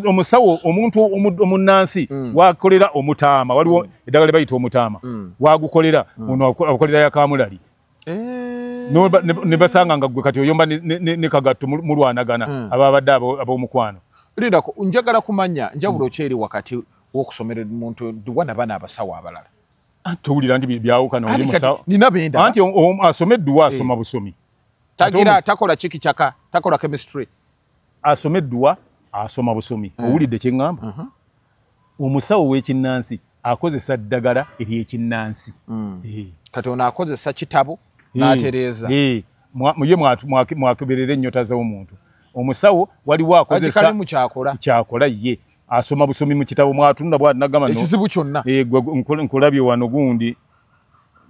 omusawo omuntu omunnansi wakolera omutaama waliwo eddagala bayita omutaama wagukolera ono akolera yakamulali ne basanga nga gwe kati oyomba ne kagatto mulwanagana ababadde ab'omukwano lindako njagala kumanya njawulo kyeri wakati w'okusomera omuntu duwa n'abaana abasawo abalala towulira nti byawukana oli musawo nina benda anti asoma edduwa asoma busomi takola chiki chaka takola chemistry asoma edduwa asoma busomi owulidde kye ŋŋamba omusawo w'ekinnansi akozesa ddagala ery'ekinnansi kati ono akozesa kitabo n'atereeza ye mwakeberera ennyota z'omuntu omusawo waliwo akozesa kyakola ye asoma busomi mu kitabo mwatunda bw'ati nagamba ekizibu kyonna nkulabye wano gundi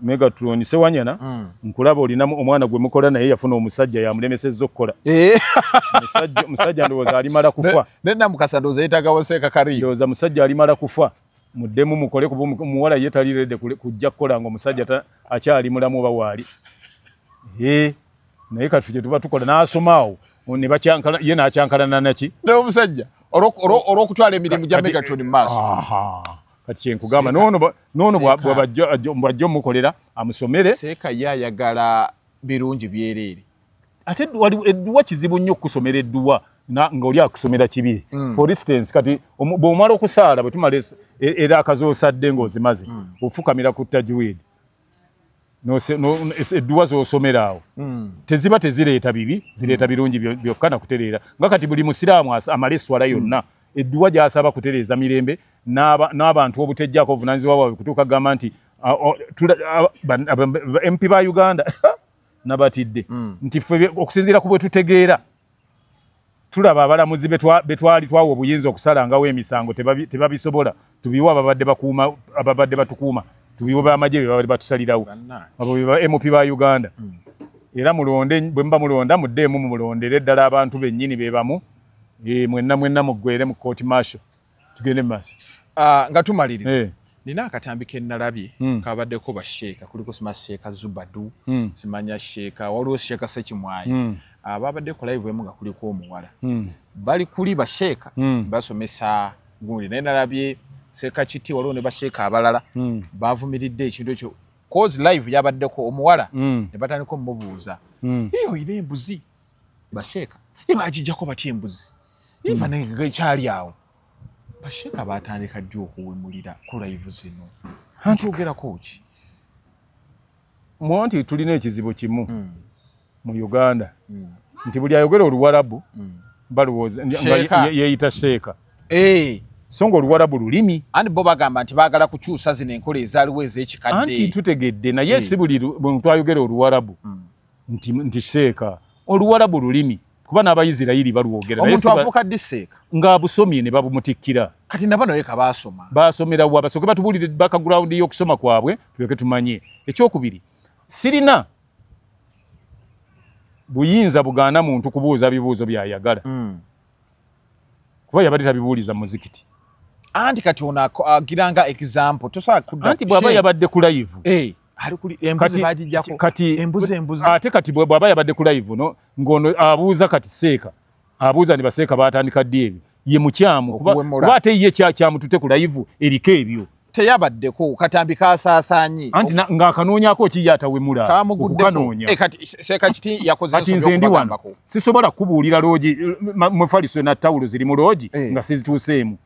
Megatron Sewanyana nkulaba olina omwana gwe mukola naye yafuna omusajja yamulemesezza okukola musajja ndowooza alimala kufa nena mukasa ndowooza yeetagawo Seeka Karim ndowooza musajja alimala kufa muddemu mukole kuba muwala ye talirede kujja kukola ng'omusajja akyali mulamu oba waali naye kati gye tuba tukola n'asomaawo ne bakyankala ye n'akyankalana naki n'omusajja olw'okutwala emirimu gya Megatron mu maaso kati kyenkugamba noono bw'ajja omukolera amusomere Seeka ye ayagala birungi byereere ate edduwa kizibu nnyo okusomera edduwa ng'oli akusomera kibi for instance kati bw'omala okusaala bwe tumala era akazoosadde ng'ozimaze ofukamira ku tajwid edduwa z'osomera awo teziba tezireeta bibi zireeta birungi byokka na kutereera nga kati buli musiraamu amala esswala yonna edduwa gy'asaba kutereeza mirembe n'abantu obutejjako obuvunaanyizibwa bwabwe kutuuka kugamba nti MP ba Uganda nabatidde nti ffe okusinziira ku bwe tutegeera tulaba abalamuzi betwali twawa obuyinza okusalangawo emisango tebabisobola tubiwa ababadde batukuuma tubiwa b'amagye be babadde batusalirawo abo be MP ba Uganda era mulonde bwe mba mulonda muddeemu mumulondere ddala abantu bennyini be bamu mwenna muggwere mu court martial tugende maaso nga tumaliriza nina akatambi ke nnalabye kabaddeko basheeka kuliko sima Sheeka Zubadu simanya Sheeka waliwo Sheeka Sekimwayi babaddeko live emu nga kuliko omuwala bali kuli basheeka basomesa gundi naye nalabye Seeka Kiti waliwo ne basheeka abalala bavumiridde ekintu ekyo cause live yabaddeko omuwala ne batandika omubuuza oyina embuzi basheeka bagijjako batya embuzi iva naye ekyali awo basheeka batandika ddi okuwemulira ku live zino ntyogerako ki nti tulina ekizibu kimu mu Uganda nti buli ayogera Oluwarabu balowooza yeeyita Sheeka so nga Oluwarabu lulimi anti bo bagamba nti baagala kukyusa zino enkola ezaaliwo ez'ekikadde anti tutegedde naye si buli muntu ayogera Oluwarabu nti Sheeka Oluwarabu lulimi kuba n'Abayisirayiri balwogera omuntu avuka ddi Seeka ng'abusomye ne babumutikkira kati nabano yeka basomera wa basooke batubulire background y'okusoma kwabwe tuleke tumanye ekyokubiri sirina buyinza bugaana muntu kubuuza bibuuzo byayagala kuba yabadde tabibuuliza muzikiti anti kati ono agiranga example tosobola kudda anti bw'aba yabadde ku live embuzi ate kati bw'aba yabadde ku live ng'ono abuuza kati Seeka abuuza ne baseeka batandika ddi ebyo ye mukyamu kuba ate ye kyamutute ku live eriko ebyo teyabaddeko katambi kasaasaanyi anti ng'akanoonyako kiye atawemula okukanoonya kati Seeka Kiti yakoze kati nze ndi wano sisobola kubuulira loogi mufaliso na tawulo ziri mu loogi nga sizituuseemu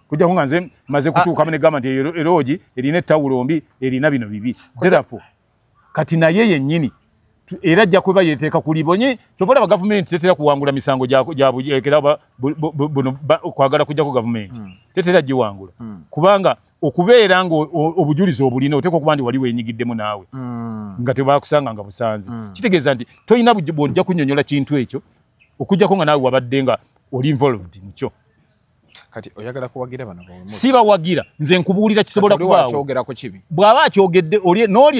kujja nga nze maze kutuukamu ne gamba nti loogi erina ettawulo mbi erina bino bibi therefore kati naye yennyini era ajja kuba yeteeka kulibonye kyovola ba gavumenti tetera kuwangula misango gyabuyekera kwagala kujjako gavumenti tetera giwangula kubanga okubeera nga obujulizi obulina oteeka okuba ndi wali weenyigiddemu naawe nga tebakusanga nga busanze kitegeeza nti tolina bw'ojja kunnyonnyola kintu ekyo okujjako nga naawe wabadde nga oli involved mukyo kati oyagala kuwagira bano si bawagira nze nkubuulira kisobola kubaawo bw'aba akyogedde n'oli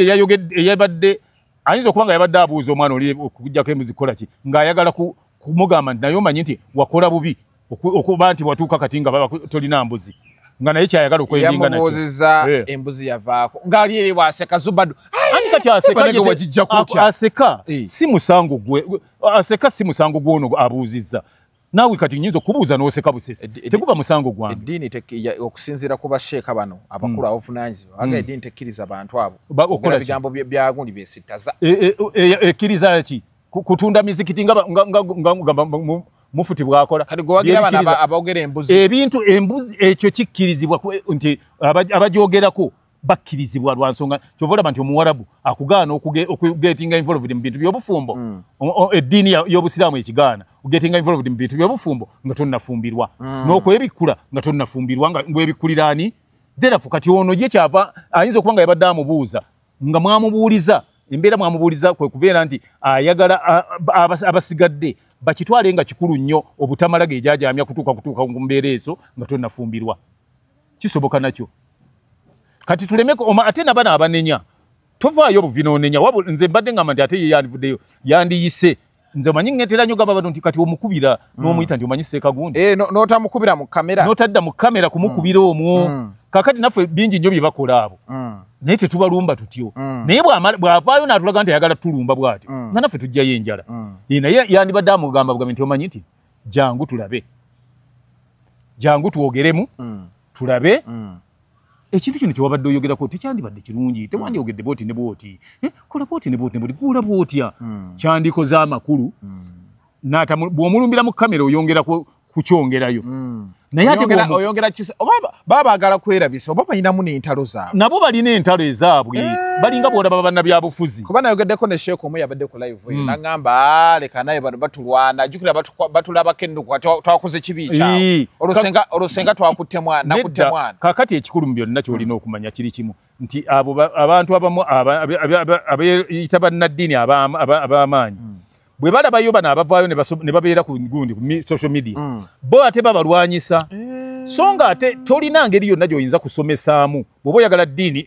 eyabadde ayinza okuba nga yabadde abuuza omwana oli okujjako embuzi kukola ki ng'ayagala kumugamba nti naye omanyi nti wakola bubi okuba nti watuuka kati nga tolina mbuzi nga naye kyayagala okweringa nakyo yamubuuziza embuzi yavaako ng'ali eri bw'aseka Zubadu anti kati aseka si musango gwe aseka si musango gw'ono abuuzizza naawe kati nyinza okubuuza n'oseka busese teguba musango gwange eddiini okusinziira ku basheeka bano abakulu abavunaanyizibwa aga eddiini tekkiriza bantu abo okola bigambo byagundi byesittaza ekkiriza ki kutunda mizikiti nga mufuti bw'akola kati gwewagira bano aboogera embuzi embuzi ekyo kikkirizibwa nti abagyogerako bakkirizibwa lwa nsonga kyova olaba nti Omuwarabu akugaana okugetinga involved mu bintu by'obufumbo eddiini y'Obusiraamu ekigaana ogetinga involved mu bintu by'obufumbo nga tonnafumbirwa n'okwebikkula nga tonnafumbirwa nga weebikkulira ani therefore kati ono ye kyava ayinza okuba nga yabadde amubuuza nga mwamubuuliza embeera mwamubuuliza kwe kubeera nti ayagala abasigadde bakitwale nga kikulu nnyo obutamala geejajaamya kutuuka ku mbeera ezo nga tonnafumbirwa kisoboka nakyo kati tulemeko ate nabana abanenya tovaayo buvinonenya wabu nze mbadde ngamba nti ate yandivuddeyo yandiyise nze manyi ngetera nyo gaba abantu kati omukubira n'omuyita nti omanyise kagundi n'otamukubira mu kamera n'otadda mu kamera kumukubira omwo kakati naffe bingi nnyo bye bakola abo naye tetubalumba tutyo naye bw'avaayo n'atulaga nti ayagala tulumba bw'atyo nga naffe tujjayo enjala naye yandibadde amugamba bugambe nti omanyi nti jangu tulabe jangu twogeremu tulabe ekintu kino kyewabadde oyogerako tekyandibadde kirungi tewandiyogedde bwoti ne bwoti kola bwoti ne bwoti ne bwoti gula bwotya kyandikoze amakulu bw'omulumbira mu kamera oyongera kukyongerayo naye ate oyongera kisa oba baagala kwerabisa oba balinamu n'entalo zaabwe nabo balina entalo ezaabwe balinga bwolaba bannabyabufuzi kuba nayogeddeko ne sheekh omu yabadde ku live n'agamba leka naye bano batulwana jjukira batulabako ennuku twakoze kibi kyawe olwo senga twakutte mwana nakutte mwana kaakati ekikulu mu byonna kyolina okumanya kiri kimu nti abo abantu abamu abeeyita bannaddiini ab'amaanyi bwe balabayo bano abavaayo ne babeera ku gundi ku social media bo ate babalwanyisa so nga ate tolina ngeri yonna gy'oyinza kusomesaamu bw'oba oyagala ddiini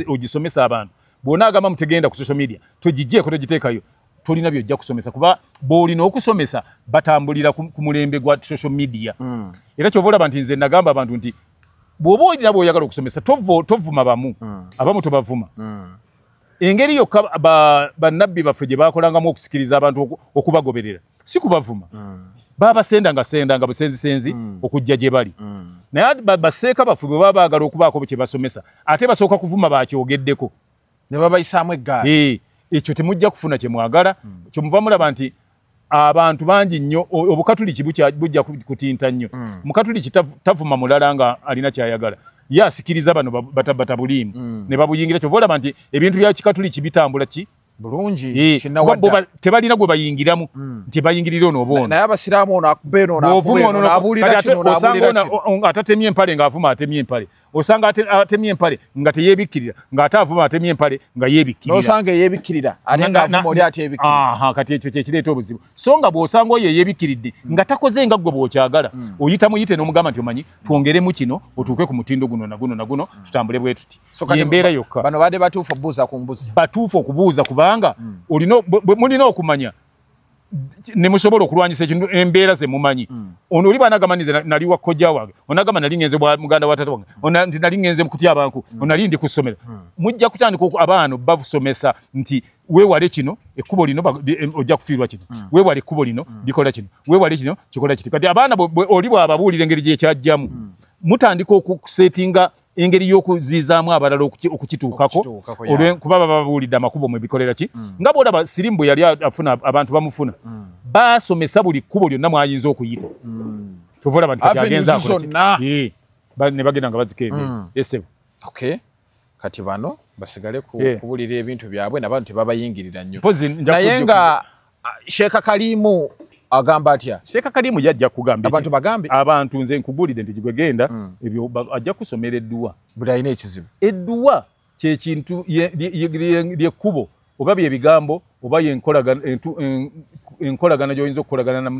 ogisomesa abantu bw'onaagamba mutegenda ku social media togijjeeko togiteekayo tolina by'ojja kusomesa kuba bw'olina okusomesa batambulira ku mulembe gwa social media era kyova olaba nti nze nagamba abantu nti bw'oba olina bw'oyagala okusomesa tovuma bamu abamu tobavuma engeri yokka bannabbi baffe gye baakolangamu okusikiriza abantu okubagoberera si kubavuma baabasendanga busenzisenzi okujja gye bali naye baseeka baffe bwe baba baagala okubaako kye basomesa ate basooka kuvuma bakyogeddeko ne babayisaamu eggaali ekyo temujja kufuna kye mwagala kyemuva mulaba nti abantu bangi nnyo obukatuliki bujja kutinta nnyo mukatuliki tavuma mulala nga alina kyayagala yasikiriza bano batabulimu ne babuyingira kyova olaba nti ebintu bya kikatuliki bitambula ki bulungi tebalina gwe bayingiramu nti bayingirira onooboona naye abasiraamu ono akubeera onaabuulira kino atatemye empale ng'avuma atemye empale osanga atemye empale nga teyeebikkirira ng'ate avuma atemye empale nga yeebikkirira n'osanga eyeebikkirira ate ng'avuma oli ateebikkirira kati ekyo kyekireeta obuzibu so nga bw'osanga oyo eyeebikkiridde nga takoze nga ggwe bw'okyagala oyita muyite n'omugamba nti omanyi twongeremu kino otuuke ku mutindo guno naguno tutambule bwe tuti embeera yokka bano badde batuufu okubuuza ku mbuzi batuufu okubuuza kubanga mulina okumanya ne musobola okulwanyisa ekintu embeera ze mumanyi ono oli bw'anagamba nti nali wa kkojja wange onagamba nali ngenze muganda wa taata wange nti nali ngenze mu kutya abantu onali ndi ku ssomero mujja kutandika abaana basomesa nti weewale kino ekkubo lino ojja kufiirwa kino weewale ekkubo lino likola kino weewale kino kikola kiti kati abaana oli bw'ababuulira engeri gyekyajjamu mutandika okusetinga engeri y'okuzizaamu abalala okukituukako kuba baba babuulidde amakubo mwe bikolera ki nga bw'olaba sirimu bwe yali afuna abantu bamufuna basomesa buli kkubo lyonna mwayinza okuyita tova olaba nti kati agenza akola ne bagenda nga bazikeendeza esebo kati bano basigale kubuulira ebintu byabwe nabantu tebabayingirira nnyo naye nga Sheikh Kalimu agamba atya Sheikh Kalimu yajja kugamba abantu bagambe abantu nze nkugulide nti gigwegenda ebyo ajja kusomera edduwa bulaina ekizibu edduwa kye kintu lyekkubo oba bye bigambo oba enkolagana gy'oyinza okukolagana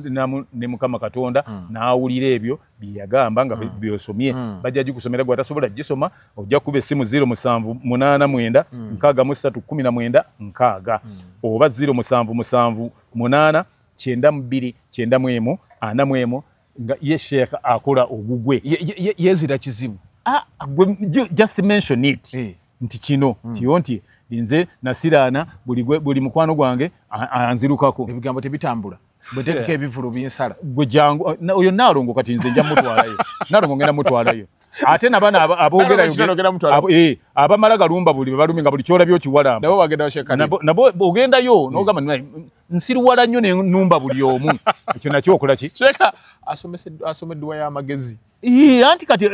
ne Mukama Katonda n'awulira ebyo bye yagamba nga byosomye bajja gikusomera gwe atasobola gisoma ojja kuba essimu 0789 6319 6 oba 0778 9291 nga ye Sheikh akola ogugwe yezira kizibu just mention it nti kino tiyo nti nze nasiraana buli mukwano gwange anzirukako ebigambo tebitambula bwetekeka ebivulu binsala gwe jangu oyo naalongo kati nze nja mutwalayo naalongo ngenda mutwalayo ate nabana aboogerayo abamala galumba buli balumi nga buli kyolabyo kiwalamba nabo ogendayo n'ogamba nsiruwala nnyo nenumba buli omu ekyo nakyo okola ki Sheikh asomeddwa y'amagezi anti kati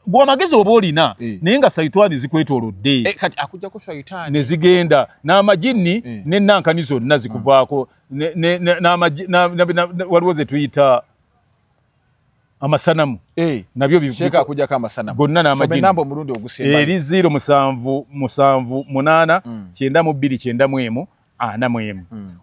gw'amagezi oba olina naye nga sayitwani zikwetoolodde kati akujjako sayitani ne zigenda n'amajini n'enankani zonna zikuvaako waliwo ze tuyita amasanamu nabyo Sheikh akujjako amasanamu gonna n'amajini namba omulundi ogusemba eri 0778 9291 41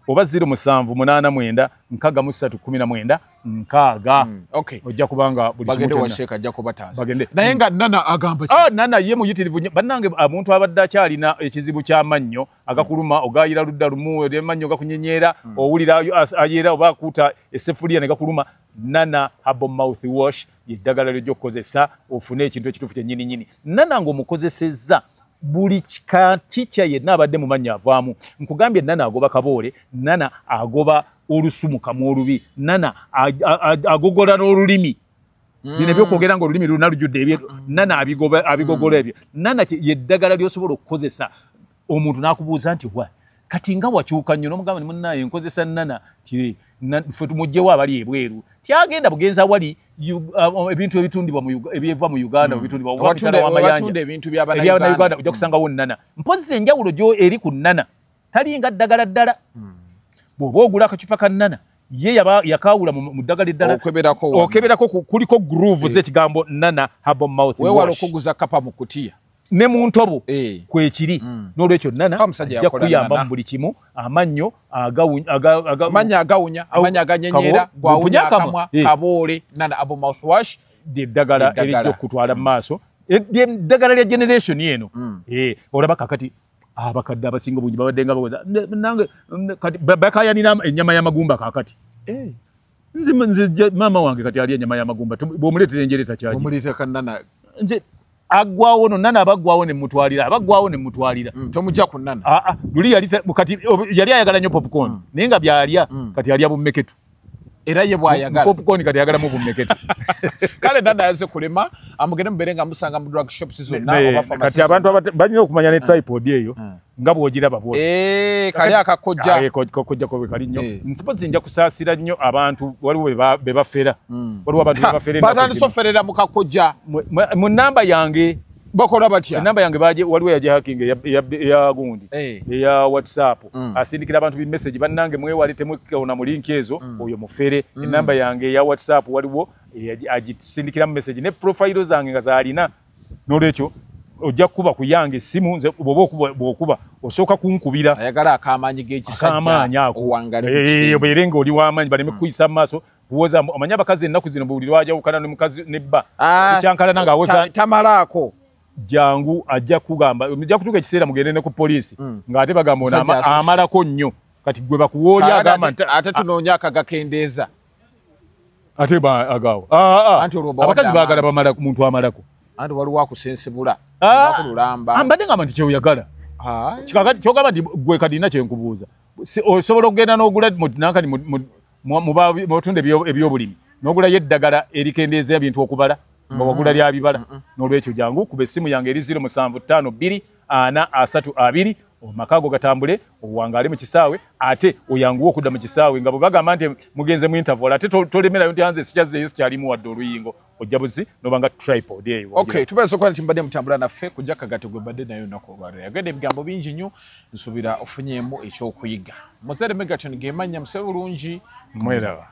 oba 0789 6319 nkaaga okay ojja kubanga buli bagende washeka ajja kubataasa bagende naye nga Nana agamba ki Nana ye muyitirivu bannange omuntu abadde akyalina ekizibu ky'amannyo agakuluma ogayira ludda lumu emannyo gakunyenyera owulira ayera oba akuuta essefuliya ne gakuluma Nana Herbal Mouthwash yeddagala ly'okkozesa ofune ekintu ekituufu kyennyini Nana ng'omukozesezza buli kikya yenna abadde mu mannya avaamu nkugambye Nana agoba kaboole Nana agoba olusumu kamu olubi Nana agogola n'olulimi bino byokwogera nga olulimi luna lujjudde ebyo Nana abigogola ebyo Nana yeddagala ly'osobola okukozesa omuntu n'akubuuza nti wa kati nga wakyuka nnyo n'omugamba ni munnaye nkozesa Nana tire ffe tumugjewo abali ebweru tyagenda bugenza wali ebintu ebitundibwa ebyeva mu Uganda ebitundibwa watunda ebintu by'abana Uganda ojja kusangawo Nana mpozesa enjawulo gyo eri ku Nana talinga ddagala ddala bw'oba ogula akacupa ka Nana ye yakawula mu ddagala eddala okeberako kuliko groove z'ekigambo Nana Herbal Mouthwash weewala okuguza kapa mu kutiya ne mu ntobo kwekiri n'olwekyo Nana ajja kuyamba mu buli kimu amannyo agawunya amannyo aganyenyera gwawunya akamwa kaboole Nana Herbal Mouthwash eddagala erijja okutwala mu maaso eddagala lya generation eno olaba kakati abakadde abasinga bungi babadde nga bawoza nange kati bakayanira ennyama y'amagumba kakati nze maama wange kati ali ennyama y'amagumba bw'omuleetera enjereta kyagi omuleeteka Nana nze aggwawo no Nana abaggwawo ne mutwalira tomujja ku Nana luli yali ayagala nnyo popcorn naye nga byalya kati alya bummeketu era ye bwayagala popcorn kati ayagala mu bummeketu kale Nana yaze kulema amugende mubere nga musanga mu drug shops zonna oba pharmacy kati abantu balina okumanya ne tripod eyo nga bw'ogiraba bw'oti kali akakojja ko kali nnyo nsipozi nja kusaasira nnyo abantu waliwo be bafera waliwo abantu be bafera batandisoferera mu kakojja mu namba yange bakola batya namba yange waliwo yaje hacking ya gundi eya WhatsApp asindikira abantu bi message bannange mwewali temwekona mu link ezo oyo mufere namba yange ya WhatsApp waliwo agisindikira mu message ne profile zange nga zalina n'olwekyo ojja kuba kuyange simu nze bwokuba osooka kunkubira ayagala akamanyi g'ekisajja owangale obeerenga oli w'amaanyi baleme kuyisa mu maaso buwoza amanya abakazi ennaku zino buli lwajawukana n'omukazi nebba ekyankalana ng'awoza tamalaako jangu ajja kugamba ojja kutuuka ekiseera mugende ne ku poliisi ng'ate bagamba ono amalako nnyo kati gwe bakuwoolya agamba ate tunoonya akagakendeeza ate agawo abakazi baagala bamala muntu amalako anti waliwo akusensibula bakululamba mbadde ngamba nti kyeoyagala kyogamba nti gwe kati nina kyenkubuuza osobola okugenda n'ogula nankani mutunda ebyobulimi n'ogulayo eddagala erikendeeza ebintu okubala nga wagula lyabibala n'olwekyo jangu kuba essimu yange eri 0752 amakago gatambule owangaale mu kisaawe ate oyanguwe okudda mu kisaawe nga bwe bagamba nti mugenze mu interval ate tolemerayo nti hanze sikyazeeyo sikyalimu wadde oluyingo ojja buzi nobanga tripod eyo okay tubeeza okuba nti mbadde mutambula naffe kujja kagate gwe badde nayo nako olwaliro yagenda ebigambo bingi nnyo nsuubira ofunyeemu ekyokuyiga Mozere Megaton gemanya musebe bulungi mweraba